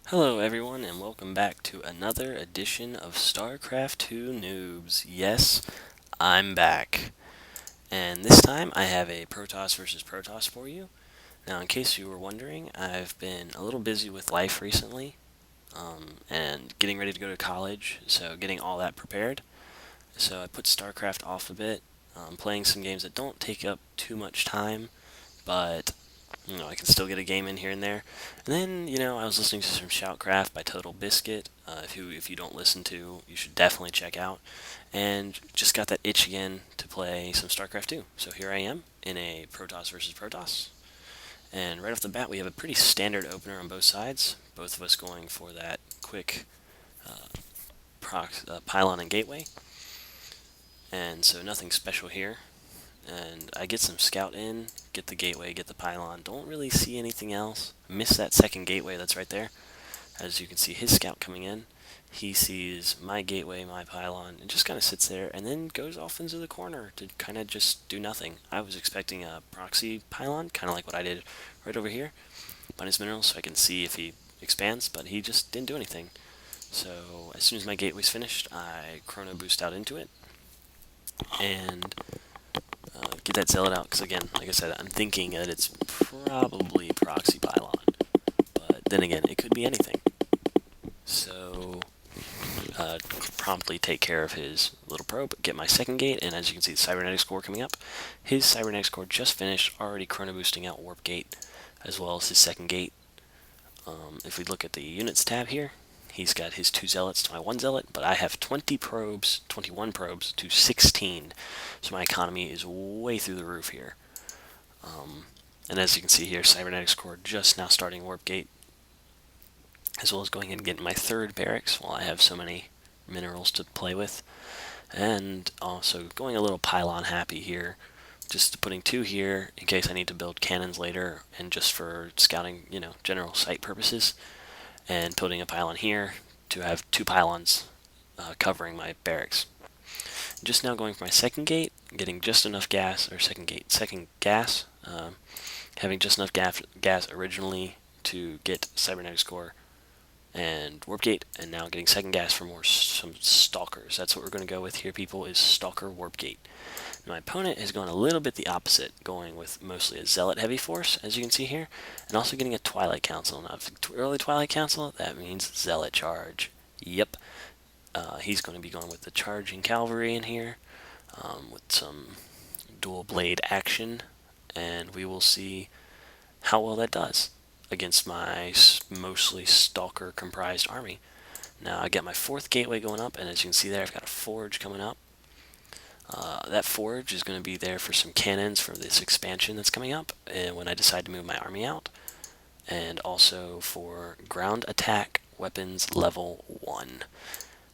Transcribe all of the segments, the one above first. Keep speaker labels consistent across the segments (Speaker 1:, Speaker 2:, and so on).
Speaker 1: Hello everyone and welcome back to another edition of Starcraft 2 Noobs. Yes, I'm back. And this time I have a Protoss versus Protoss for you. Now in case you were wondering, I've been a little busy with life recently and getting ready to go to college, so getting all that prepared. So I put Starcraft off a bit, playing some games that don't take up too much time, but I can still get a game in here and there. And then, I was listening to some Shoutcraft by Total Biscuit. If you don't listen to, you should definitely check out. And just got that itch again to play some StarCraft 2. So here I am in a Protoss versus Protoss. And right off the bat, we have a pretty standard opener on both sides. Both of us going for that quick pylon and gateway. And so nothing special here. And I get some scout in, get the gateway, get the pylon. Don't really see anything else. Miss that second gateway that's right there. As you can see his scout coming in. He sees my gateway, my pylon, and just kind of sits there and then goes off into the corner to kind of just do nothing. I was expecting a proxy pylon, kind of like what I did right over here. Mine his minerals so I can see if he expands, but he just didn't do anything. So as soon as my gateway's finished, I chrono boost out into it and get that zealot out, because again, like I said, I'm thinking that it's probably proxy pylon, but then again, it could be anything. So, promptly take care of his little probe, get my second gate, and as you can see, the cybernetics core coming up. His cybernetics core just finished, already chrono boosting out warp gate, as well as his second gate. If we look at the units tab here, he's got his 2 zealots to my 1 zealot, but I have 20 probes, 21 probes to 16. So my economy is way through the roof here. And as you can see here, Cybernetics Core just now starting Warp Gate, as well as going in and getting my 3rd barracks while I have so many minerals to play with. And also going a little pylon happy here, just putting 2 here in case I need to build cannons later and just for scouting, general site purposes. And putting a pylon here to have 2 pylons covering my barracks. Just now going for my second gate, getting just enough gas, or second gas, having just enough gas originally to get cybernetics core and warp gate, and now getting second gas for some stalkers. That's what we're going to go with here, people, is stalker warp gate. My opponent has gone a little bit the opposite, going with mostly a zealot heavy force, as you can see here, and also getting a twilight council. Now, if early twilight council, that means zealot charge. Yep. He's going to be going with the charging cavalry in here, with some dual blade action, and we will see how well that does against my mostly stalker comprised army. Now I got my 4th gateway going up, and as you can see there, I've got a forge coming up. That forge is going to be there for some cannons for this expansion that's coming up, and when I decide to move my army out, and also for ground attack weapons level 1.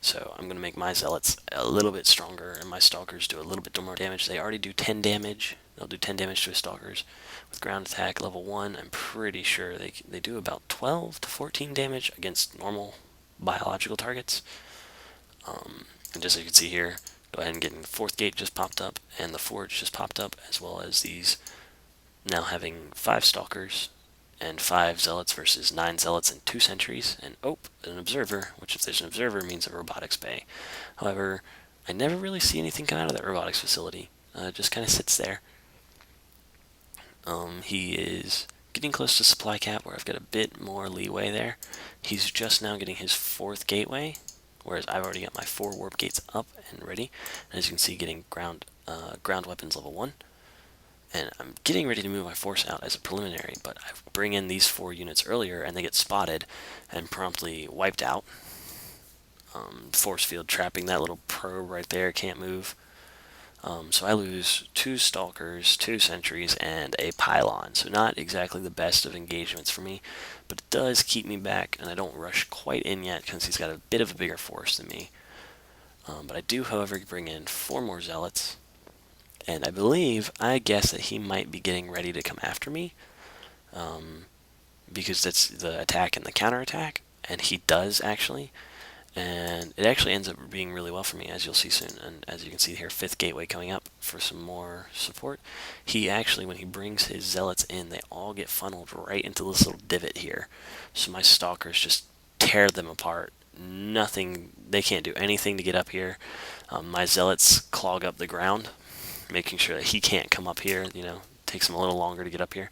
Speaker 1: So I'm going to make my zealots a little bit stronger, and my stalkers do a little bit more damage. They already do 10 damage. They'll do 10 damage to his stalkers. With ground attack level 1, I'm pretty sure they do about 12 to 14 damage against normal biological targets. And just so you can see here, go ahead and get the 4th gate just popped up, and the forge just popped up, as well as these now having 5 stalkers and 5 zealots versus 9 zealots and 2 sentries, and an observer, which if there's an observer means a robotics bay. However, I never really see anything come out of that robotics facility. It just kind of sits there. He is getting close to supply cap, where I've got a bit more leeway there. He's just now getting his 4th gateway, whereas I've already got my 4 warp gates up and ready. And as you can see, getting ground weapons level 1. And I'm getting ready to move my force out as a preliminary, but I bring in these 4 units earlier, and they get spotted and promptly wiped out. Force field trapping that little probe right there, can't move. So I lose 2 stalkers, 2 sentries, and a pylon. So not exactly the best of engagements for me, but it does keep me back, and I don't rush quite in yet because he's got a bit of a bigger force than me. But I do, however, bring in 4 more zealots. And I guess that he might be getting ready to come after me, because that's the attack and the counterattack, and he does actually, and it actually ends up being really well for me, as you'll see soon. And as you can see here, 5th gateway coming up for some more support. He actually, when he brings his zealots in, they all get funneled right into this little divot here, so my stalkers just tear them apart. Nothing, they can't do anything to get up here. My zealots clog up the ground, making sure that he can't come up here. Takes him a little longer to get up here.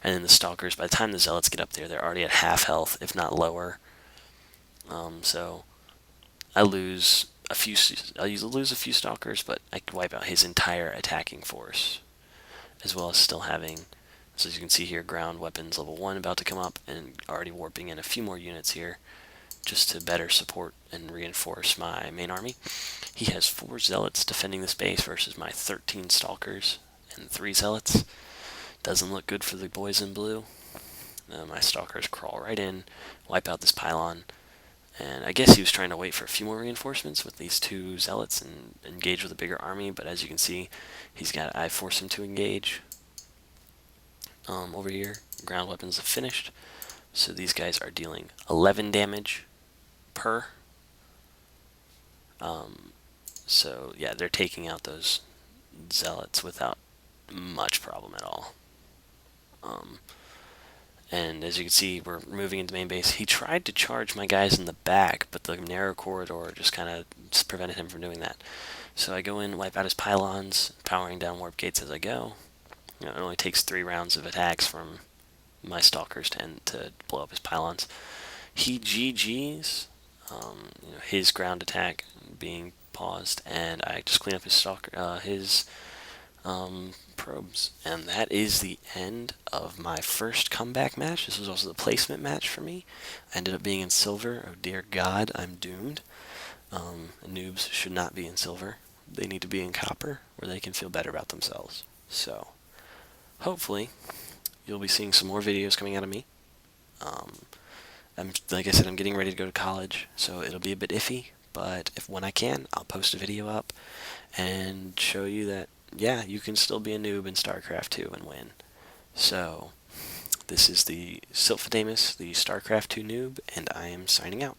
Speaker 1: And then the stalkers, by the time the zealots get up there, they're already at half health, if not lower. So I lose a few stalkers, but I can wipe out his entire attacking force, as well as still having, so as you can see here, ground weapons level 1 about to come up, and already warping in a few more units here, just to better support and reinforce my main army. He has 4 zealots defending this base versus my 13 stalkers and 3 zealots. Doesn't look good for the boys in blue. My stalkers crawl right in, wipe out this pylon, and I guess he was trying to wait for a few more reinforcements with these 2 zealots and engage with a bigger army, but as you can see, I force him to engage. Over here, ground weapons have finished, so these guys are dealing 11 damage per. So yeah, they're taking out those zealots without much problem at all. And as you can see, we're moving into main base. He tried to charge my guys in the back, but the narrow corridor just kind of prevented him from doing that. So I go in, wipe out his pylons, powering down warp gates as I go. It only takes 3 rounds of attacks from my stalkers to blow up his pylons. He GG's, his ground attack being paused, and I just clean up his probes. And that is the end of my first comeback match. This was also the placement match for me. I ended up being in silver. Oh dear God, I'm doomed. Noobs should not be in silver. They need to be in copper, where they can feel better about themselves. So, hopefully, you'll be seeing some more videos coming out of me. Like I said, I'm getting ready to go to college, so it'll be a bit iffy, but when I can, I'll post a video up and show you that, yeah, you can still be a noob in Starcraft 2 and win. So, this is the Silphidamus, the Starcraft 2 noob, and I am signing out.